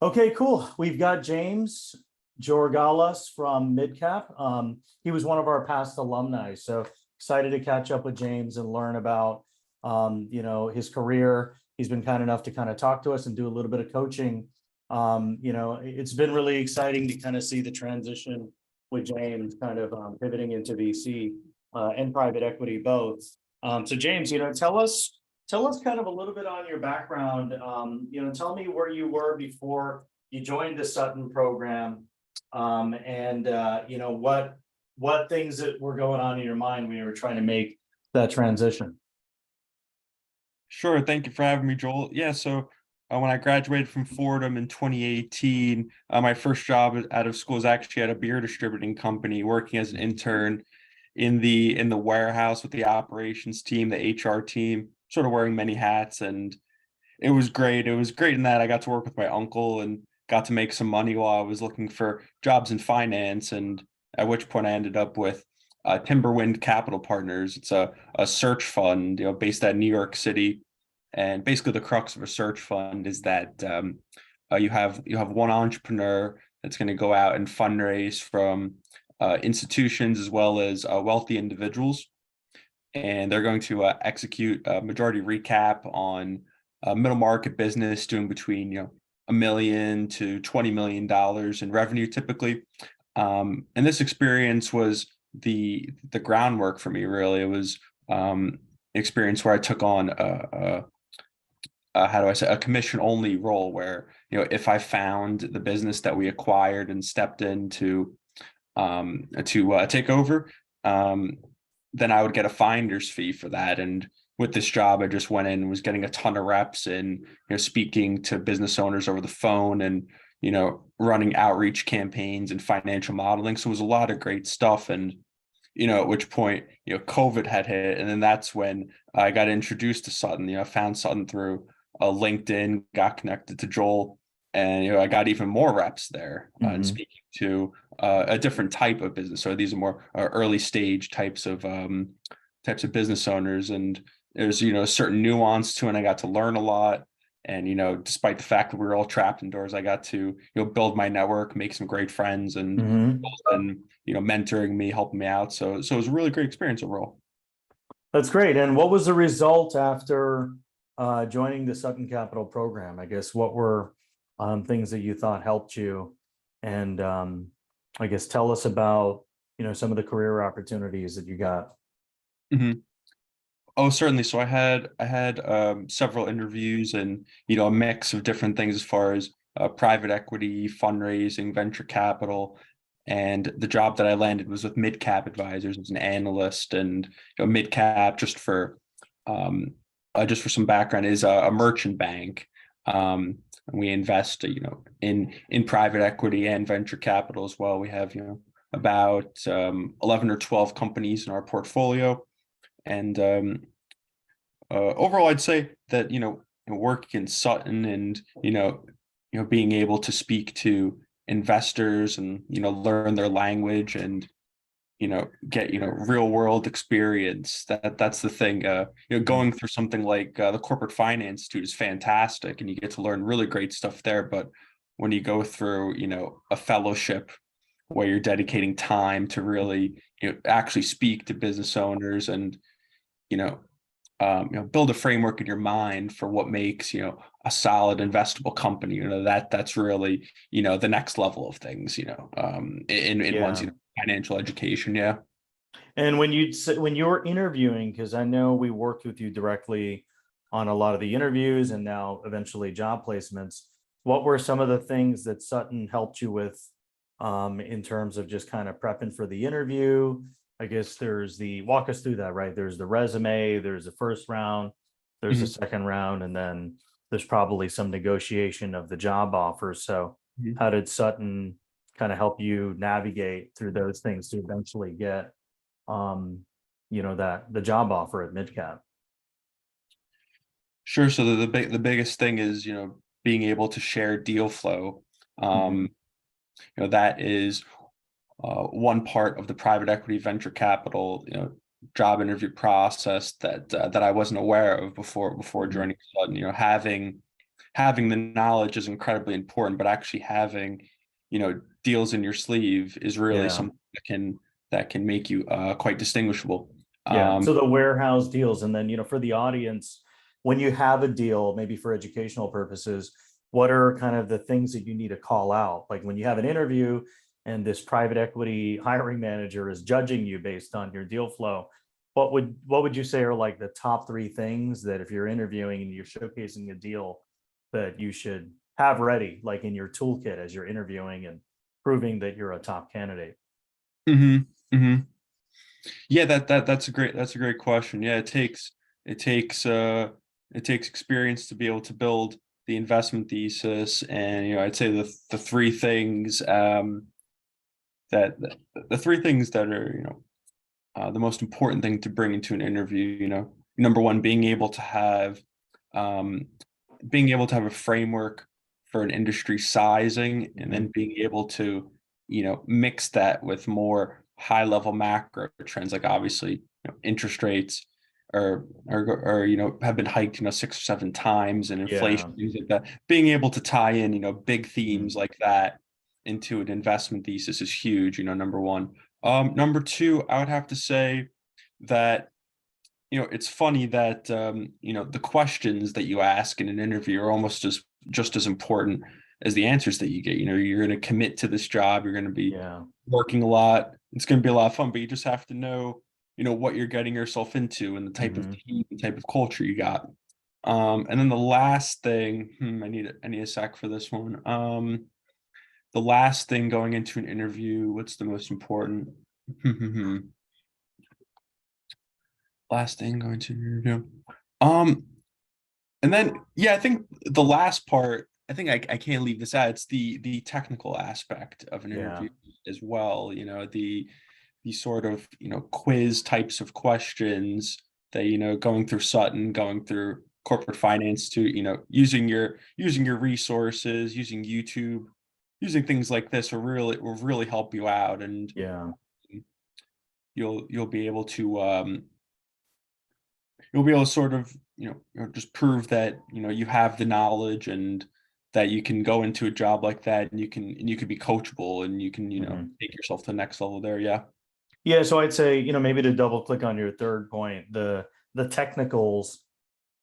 Okay, cool. We've got James Georgalas from MidCap. He was one of our past alumni, so excited to catch up with James and learn about his career. He's been kind enough to kind of talk to us and do a little bit of coaching. It's been really exciting to kind of see the transition with James kind of pivoting into VC and private equity both. So James, tell us kind of a little bit on your background. Tell me where you were before you joined the Sutton program, and what things that were going on in your mind when you were trying to make that transition. Sure. Thank you for having me, Joel. Yeah. So when I graduated from Fordham in 2018, my first job out of school was actually at a beer distributing company, working as an intern in the warehouse with the operations team, the HR team, sort of wearing many hats, and it was great. It was great in that I got to work with my uncle and got to make some money while I was looking for jobs in finance, and at which point I ended up with Timberwind Capital Partners. It's a search fund, based at New York City, and basically the crux of a search fund is that you have one entrepreneur that's going to go out and fundraise from institutions as well as wealthy individuals, and they're going to execute a majority recap on middle market business doing between $1 million to $20 million in revenue typically. And this experience was the groundwork for me. Really, it was an experience where I took on how do I say, a commission only role where if I found the business that we acquired and stepped in to take over, then I would get a finder's fee for that. And with this job, I just went in and was getting a ton of reps and speaking to business owners over the phone and running outreach campaigns and financial modeling. So it was a lot of great stuff. And at which point COVID had hit, and then that's when I got introduced to Sutton. I found Sutton through LinkedIn, got connected to Joel, and I got even more reps there and speaking to a different type of business. So these are more early stage types of business owners, and there's a certain nuance to it. And I got to learn a lot, and despite the fact that we were all trapped indoors, I got to build my network, make some great friends, and mentoring me, helping me out. So it was a really great experience overall. That's great. And what was the result after joining the Sutton Capital program? I guess what were things that you thought helped you, and I guess tell us about some of the career opportunities that you got. Mm-hmm. Oh, certainly. So I had several interviews and a mix of different things as far as private equity, fundraising, venture capital, and the job that I landed was with MidCap Advisors as an analyst. And MidCap, just for some background, is a merchant bank. We invest in private equity and venture capital as well. We have about 11 or 12 companies in our portfolio. And overall, I'd say that working in Sutton and being able to speak to investors and learn their language and get real world experience. That's the thing. Going through something like the Corporate Finance Institute is fantastic, and you get to learn really great stuff there. But when you go through a fellowship where you're dedicating time to really actually speak to business owners and build a framework in your mind for what makes a solid investable company, that's really the next level of things, in one's financial education. Yeah. And when you're interviewing, because I know we worked with you directly on a lot of the interviews and now eventually job placements, what were some of the things that Sutton helped you with in terms of just kind of prepping for the interview? I guess walk us through that, right? There's the resume, there's the first round, there's the second round, and then there's probably some negotiation of the job offers. So how did Sutton kind of help you navigate through those things to eventually get the job offer at MidCap? Sure. So the biggest thing is being able to share deal flow. That is one part of the private equity venture capital job interview process that I wasn't aware of before joining Sutton. Having having the knowledge is incredibly important, but actually having, deals in your sleeve is really Yeah. something that can make you quite distinguishable. Yeah, Um, so the warehouse deals, and then, for the audience, when you have a deal, maybe for educational purposes, what are kind of the things that you need to call out? Like when you have an interview and this private equity hiring manager is judging you based on your deal flow, what would you say are like the top three things that if you're interviewing and you're showcasing a deal that you should have ready, like in your toolkit as you're interviewing and proving that you're a top candidate? mhm, mhm. Yeah, that's a great question. Yeah, it takes it takes experience to be able to build the investment thesis, and I'd say the three things that the three things that are the most important thing to bring into an interview. Number one, um, being able to have a framework for an industry sizing, and then Mhm. being able to mix that with more high level macro trends, like obviously interest rates or have been hiked 6 or 7 times, and inflation, Yeah. things like that. Being able to tie in big themes Mhm. like that into an investment thesis is huge. Number one. Number two, I would have to say that it's funny that the questions that you ask in an interview are almost just as important as the answers that you get. You're going to commit to this job, you're going to be Yeah. working a lot, it's going to be a lot of fun, but you just have to know what you're getting yourself into and the type of Mhm. team, the type of culture you got. And then the last thing, I need a sec for this one. The last thing going into an interview, what's the most important? Last thing going to an interview. Um, and then yeah, I think the last part, I think I can't leave this out. It's the technical aspect of an Yeah. interview as well. The sort of quiz types of questions that going through Sutton, going through corporate finance, to using your resources, using YouTube, using things like this will really help you out, and Yeah. you'll be able to sort of just prove that you have the knowledge, and that you can go into a job like that, and you can be coachable, and you can Mhm. take yourself to the next level there. Yeah. Yeah, so I'd say, maybe to double click on your third point, the technicals,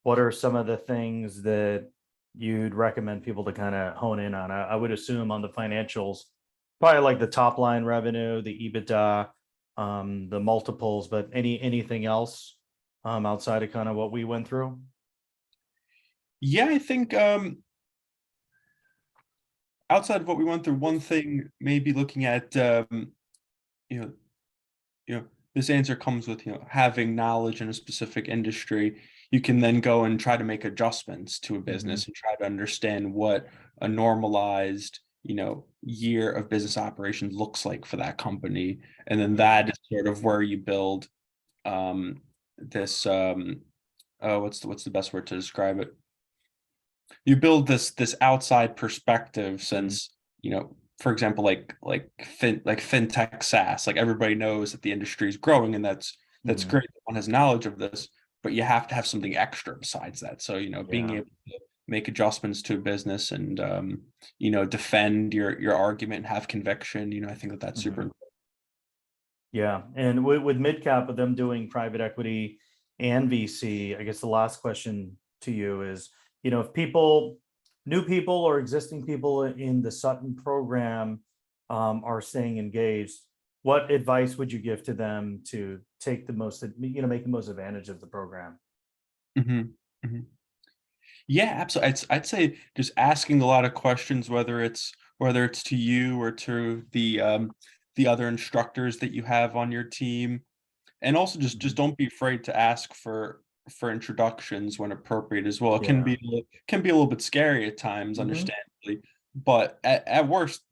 what are some of the things that you'd recommend people to kind of hone in on? I would assume on the financials, probably like the top line revenue, the EBITDA, the multiples, but anything else outside of kind of what we went through? Yeah, I think outside of what we went through, one thing maybe looking at you know you know this answer comes with having knowledge in a specific industry. You can then go and try to make adjustments to a Hmm. business and try to understand what a normalized year of business operations looks like for that company, and then Yeah. that is sort of where you build this what's the best word to describe it. You build this outside perspective, Hmm. since for example, like fintech SaaS, like everybody knows that the industry is growing, and that's Hmm. great that one has knowledge of this, but you have to have something extra besides that. So being Yeah. able to make adjustments to a business, and defend your argument and have conviction, I think that's super Hmm. important. Yeah, and with midcap, with them doing private equity and VC, I guess the last question to you is, if people, new people or existing people in the Sutton program, are staying engaged, what advice would you give to them to take the most, make the most advantage of the program? Mhm, mhm. Yeah, absolutely. I'd say just asking a lot of questions, whether it's to you or to the other instructors that you have on your team, and also just Mhm. don't be afraid to ask for introductions when appropriate as well. It can be Yeah. a little bit scary at times, Hmm. understandably, but at worst,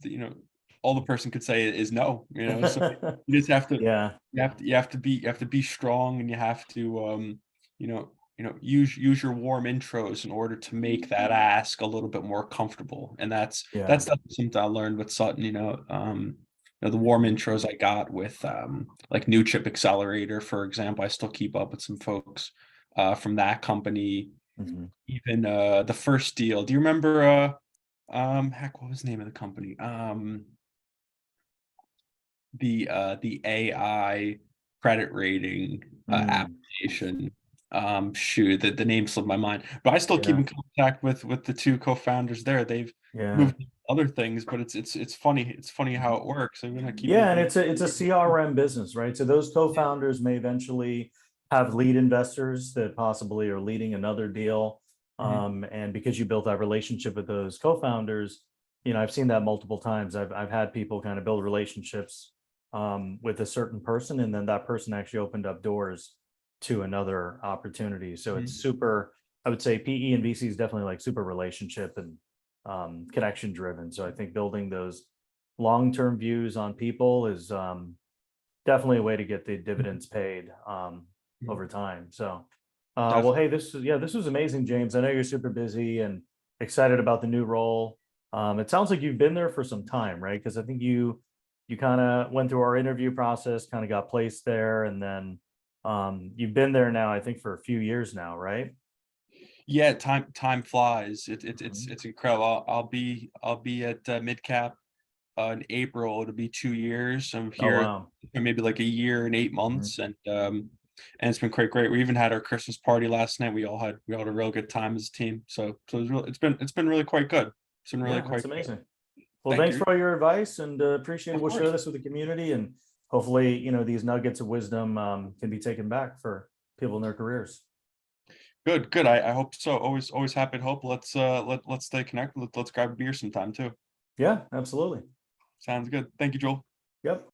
all the person could say is no. So you just have to Yeah. you have to be strong, and you have to you know use your warm intros in order to make that ask a little bit more comfortable, and that's Yeah. that's definitely something I learned with Sutton. The warm Mhm. intros I got with like New Chip Accelerator, for example. I still keep up with some folks from that company. Mhm. even the first deal. Do you remember heck, what was the name of the company? The AI credit rating Mm, application. Shoot, the name slipped my mind, but I still keep yeah, in contact with the two co-founders there. They've yeah. moved to other things, but it's funny. It's funny how Mhm. it works. I'm gonna keep Yeah, and in. it's a CRM business, right? So those co-founders may eventually have lead investors that possibly are leading another deal. Mhm, And because you built that relationship with those co-founders, I've seen that multiple times. I've had people kind of build relationships with a certain person, and then that person actually opened up doors to another opportunity. So it's mhm, super, I would say PE and VC is definitely like super relationship and connection driven. So I think building those long-term views on people is definitely a way to get the mhm, dividends paid mhm. over time. So, well, Definitely. hey, this was amazing, James. I know you're super busy and excited about the new role. It sounds like you've been there for some time, right? Because I think you kind of went through our interview process, kind of got placed there, and then you've been there now, I think, for a few years now, right? Yeah, time flies. Mhm. It's incredible. I'll be at MidCap in April. It'll be 2 years. I'm Oh, here wow. for maybe like a year and eight Mhm. months, and it's been great. We even had our Christmas party last night. We all had a real good time as a team. So it's been really quite good. It's been really Yeah, that's quite good. amazing. Well, Thank thanks you. for all your advice and appreciate it. Of We'll share course. this with the community and hopefully, these nuggets of wisdom can be taken back for people in their careers. Good. I hope so. Always happy to help. Let's stay connected. Let's grab a beer sometime too. Yeah, absolutely. Sounds good. Thank you, Joel. Yep.